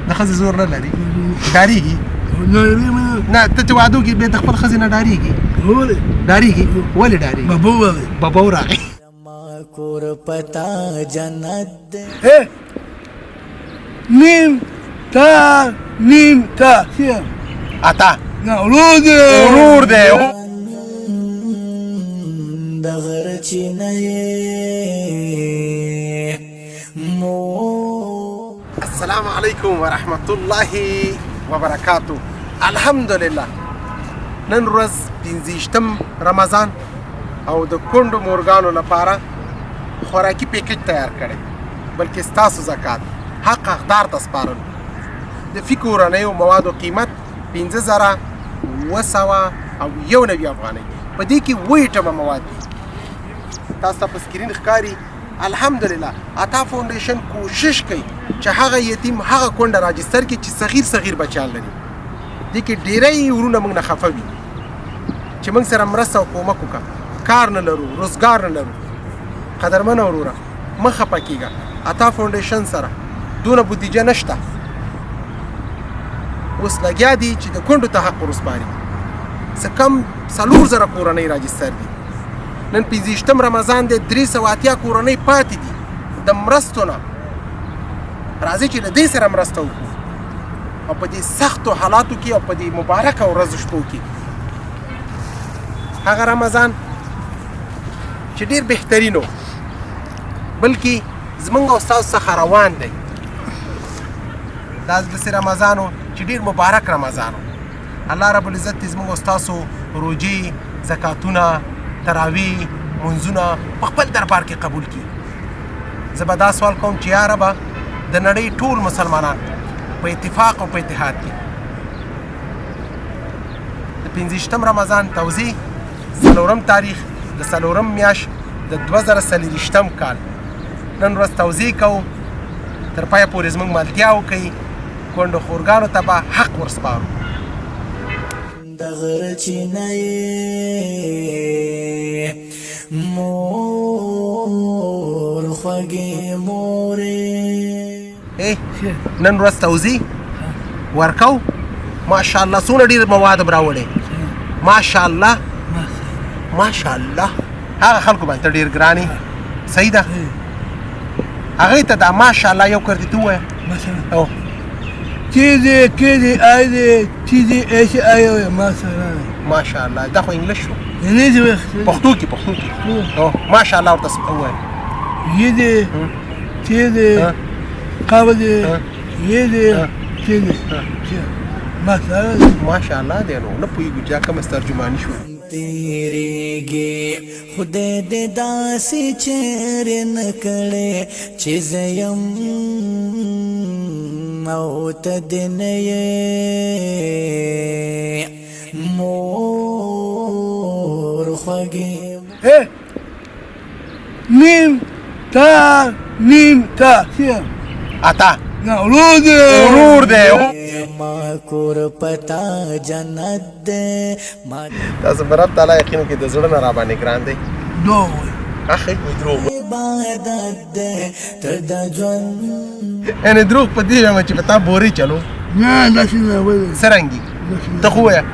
د ښځې زور نه لري ډارېږي نه ته چې واده وکړې بیا د خپل ښځې نه ډارېږي ډارېږي ولې ډارېږي ببو راغی کور پتا جنت نیم تا اتا ورور دی د غر چینه مو السلام علیکم ورحمت الله وبرکاتو. الحمدلله نن ورځ 15 رمضان او د کونډو مورګانو لپاره خوراکي پیکج تیار کړی بلکې ستاسو زکات حق حقدار ته سپارل. د فی کورنیو موادو قیمت 5,991 افغانۍ. په دې کې 7 ایټمه مواد دي. تاسو ته په سکرین ښکاري. الحمدلله عطا فاونډیشن کوشش کوي چې هغه یتیم هغه کونډه راجستر کړي چې صغیر بچیان لري. دې کې ډېری ورونه موږ نه خفه وي چې موږ سره مرسته او کومک وکړه. کار نه لرو، روزګار نه لرو. قدرمنه وروره مه خفه کېږه. عطا فاونډیشن سره دونه بودیجه نشته. اوس لګیا دي چې د کونډو ته حق ورسپاري. څه کم 4,000 کورنۍ راجستر دي. نن 15 رمضان دی. 380 کورنۍ پاتې دي د مرستو نه. راځئ چې له دې سره مرسته وکړو او په دې سختو حالاتو کې او په دې مبارکه ورځو شپو کې هغه رمضان چې ډېر بهترین و بلکې زموږ او ستاسو څخه روان دی. دا داسې رمضان و چې ډېر مبارک رمضان و. الله رب العزت دې زموږ او ستاسو روجې، زکاتونه، تراویح، منځونه په خپل دربار کې قبول کړي. زه به دا سوال کوم چې یا ربه د نړۍ ټول مسلمانان په اتفاق او په اتحاد کې د 15 رمضان توزیع 4 تاریخ د 4 میاشت د 2024 کال نن ورځ توزیع کوو. تر پایه پورې زموږ ملتیا وکړئ. کونډو خورګانو ته به حق ورسپارو. د غر چینه مور خوږې مورې نن ورځ توزیع ورکو. ماشاءالله څونه ډېر مواد راوړی. ماشاءالله هغه خلکو باندې ډېر ګرانې صحیح ده. هغې ته دا ماشاءالله یو کردی تو ووایه. چیزی آیه ماشاءالله دا خو انګلیش شو. پښتو کې ماشاءالله ورته ووایه. چیزی قابل ماشاءالله دی. نو نه پوهېږو چې دا کومه ترجماني شوه. تیریږي خدای دې داسې چیرې نه کړې چې زه یم او ته دې نه یې مور خوږې نیم تا اتا ورور دی ما کور پتا جنت دی. تاسو به رب تعالی یقین وکړئ د زړه نه راباندې ګران دی. اخی دروغ عبادت دی تر د ژوند یعنې دروغ په دې وایم چې په تا بورې چلو نه داسې نه څرنګې ته خو ووایه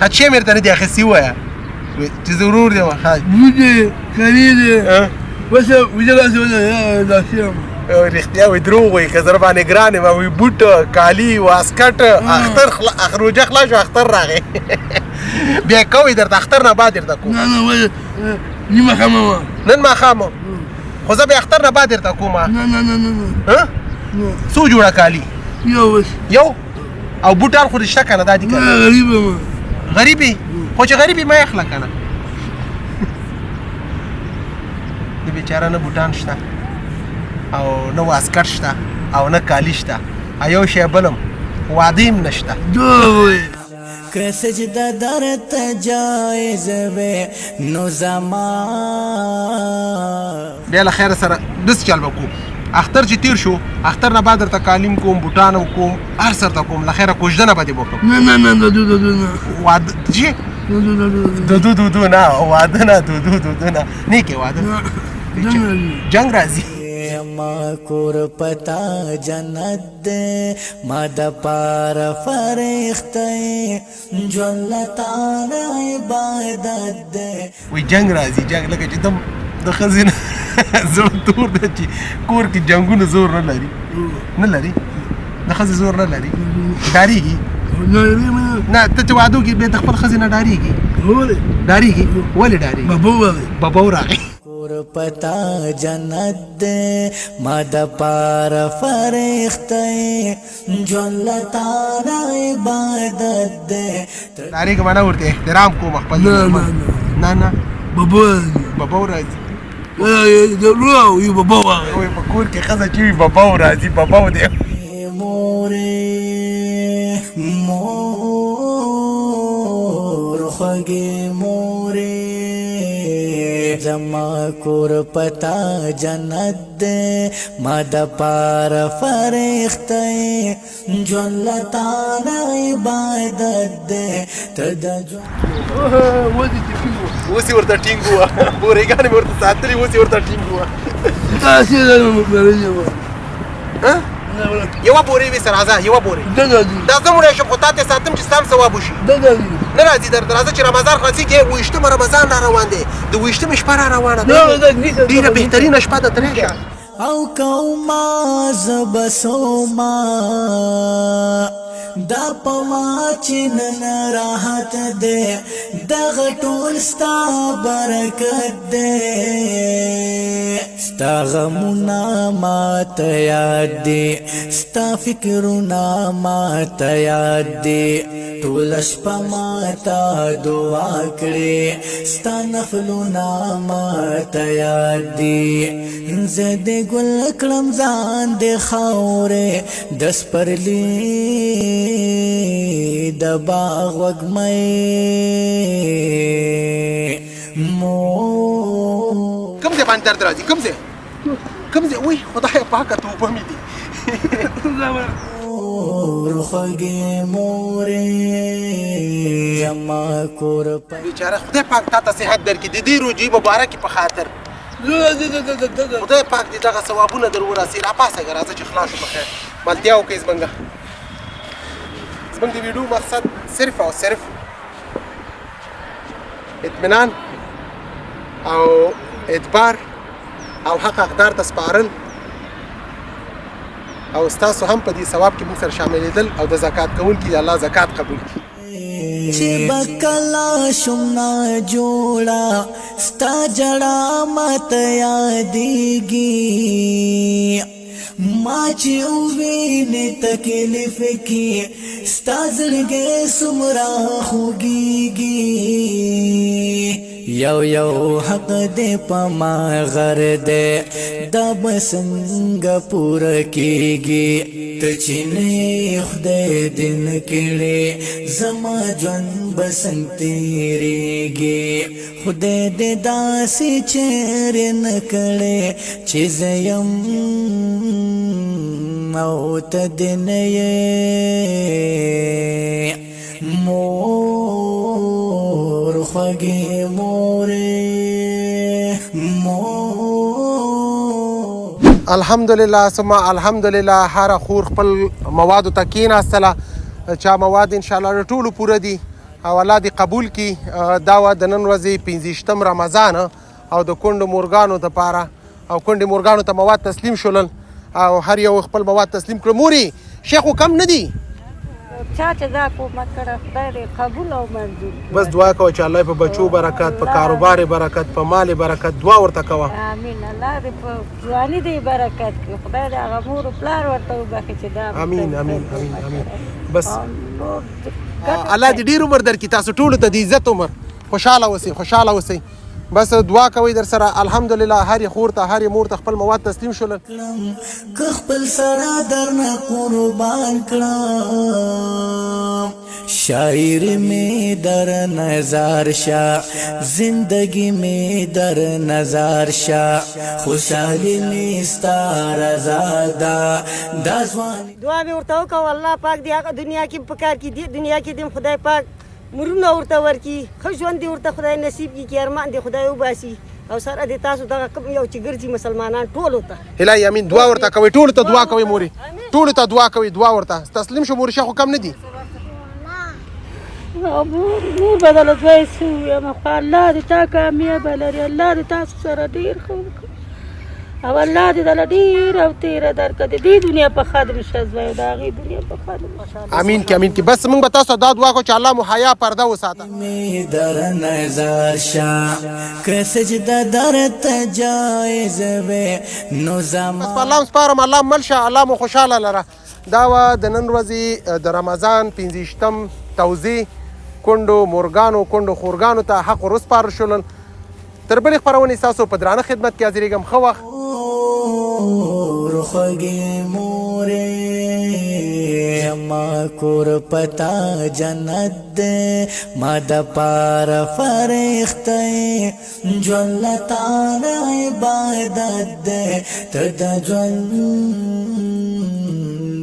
خدشې مې درته نه دي اخیستي ووایه چې زه ورور دی وجه کلي دی بس وجه داسې رښتیا وایي دروغ وایي که زه راباندې ګران یم وایي بوټ کالي واسکټ اختر روژه خلاص شو اختر راغی بیا کوئ درته اختر نه بعد درته کوم نیمه خامه وه نن ماښام خو زه بیا اختر نه بعد درته کوم. نه څو جوړه کالي یو او بوټان خو رشته که نه دا دي که غریبې خو چې غریبې مه اخله که نه د بېچاره نه بوټان شته او نه واسکټ شته او نه کالي شته او یو شی بل هم واده هم نشته. که سجده درته جایز وی نو زما بیا له خیره سره دس چل به کوم. اختر چې تیر شو اختر نه بعد درته کالیم کوم بوټان کوم هر څه درته کوم. له خیره کوژدنه به دې وکړم. نه دودو واده چې دودو نه واده نه دودو نه نیکې واده جنګ راځي. ما کور پتا جنت دے ما د پار فرښتې ژوند لتانا عبادت دے وی جنگ راځي جنگ لکه چې دم د ښځې نه زړه تور دی چې کور کې جنګونه زور نه لري د ښځې زور نه لري ډارېږي نه ته چې واده وکړې بیا د خپل ښځې نه ډارېږي ولې ډارېږي ببو راغی کور پتا جنت دے ما د پار فرښتې ژوند لتانا عبادت دے ډارېږم نه ورته احترام کوم خپل نه ببو راځي وی په کور کې ښځه چې وي ببو راځي ببو دی مور خوږې مورې زما کور پتا جنت دے ما د پار فرښتې ژوند لتانا عبادت دے ته د اوس یې ورته ټینګ وه بورېګانې مې ورته ساتلې اوس یې ورته ټینګ وه یوه بورې وي سره راځه یوه بورې دا زه مړی شم خو تا ته ساتم چې ستا هم ثواب وشي نه راځي درته راځه چې رمضان خلاصېږي 28 رمضان را روان دی د 28 شپه را روانه ده ډېره بهترینه شپه ده ترې شه او کوما زبسوما دا پما چنن راحت دے دغه ټول ستا برکت دے ستا غمونه ماته یاد دي ستا فکرونه ماته یاد دي ټوله شپه ماته دعا کړې ستا نفلونه ماته یاد دي زه دې ګل کړم ځان دې خاورې د سپرلي د باغ وږمې کوم ځای باندې درد راځي کوم ځای وای خدای پاکه توبه مې دي خوږې مورې زما کور بیچاره خدای پاک تا ته صحت درکړي د دې روجې مبارکې په خاطر خدای پاک دې دغه ثوابونه در ورسي راپاسه راځه چې خلاص شو بخیر ملتیا وکړئ زمونږ د ویډیو مقصد صرف او صرف اطمینان او اعتبار او حق اقدار ته سپارل او ستاسو هم په دې ثواب کې موږ سره شاملېدل او د زکات کوونکي د الله زکات قبول کړي چې بکلا شمنا جوړا ستا جړا ماته یادېږي ما چې ووینې تکلیف کې ستا زړګی څومره خوږېږي یو حق دې په ما غر دې دا به څنګه پوره کېږي ته چې نه خدای دې نه کړې زما ژوند به څنګه تېرېږي خدای دې داسې چېرې نه کړې چې زه یم او ته دې نه یې مور خوږې مورې الحمدلله ثم الحمدلله هر خور خپل موادو ته کېناستله چا مواد انشاءالله د ټولو پوره دي او الله دې قبول کړي دا وه د نن ورځې 25 رمضان او د کونډو مورګانو دپاره او کونډې مورګانو ته مواد تسلیم شولل او هر یو خپل مواد تسلیم کړه مورې شیخ خو کم نه دي چا چې دا کومک کړه خدای دې قبول او منظور بس دعا کوه چې الله په بچو برکت په کاروبار برکت په مال برکت دعا ورته کوه امین الله دې په ځواني دې برکت کړي خدای دې هغه مور پلار ورته وبخښي چې دا امین امین امین امین بس الله دې ډېر عمر درکړي تاسو ټولو ته د عزت عمر خوشحاله اوسئ بس دعا کوي در سره الحمدلله هر خور ته هر مور ته خپل مواد تسلیم شول که خپل سره درنه قربان کړم شاعر می در نظر شا زندگی می در نظر شا خوشحالی می ستار زادا دازوانی دعا مې ورته وکړه الله پاک دې هغه دنیا کې په کار کې دې دنیا کې دې خدای پاک مرونه ورته ورکړي ښه ژوند دې ورته خدای نصیب کړي ارمان دې خدای وباسي او سره د تاسو دغه کوم یو چې ګرځي مسلمانان ټولو ته الهي امين دعا ورته کوي ټولو ته دعا کوي موري ټولو ته دعا کوي دعا ورته تسلیم شو موري شیخ کم نه دي مور بدله دوی سویم خو الله دې تا کامیابه لري الله دې تاسو سره ډېر ښه وکړي او الله دې دله ډېر او تېره درکړه د دې دنیا په خدم شه زوی د هغې دنیا په خدم امين کې امين کې بس موږ به تاسو دا دعا کوو چې الله مو حیا پرده وساته می در نظر شا که سجده درته جایز وي نو زما بس په الله سپارم الله مل شه الله مو خوشحاله لره دا وه د نن ورځې د رمضان 15 توضیح کونډو مورګانو کونډو خورګانو ته حق ورسپارل شول تر بلې خپرونې ستاسو په درانه خدمت کې حاضرېږم ښه وخت خوږې مورې ما کور پتا جنت دې ما د پاره فرښتې ژوند تعالی عبادت دې ته د ژوند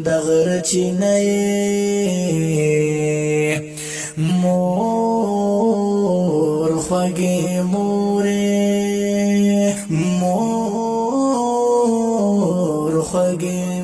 د غرچینې مور خوږې مورې مور خوږې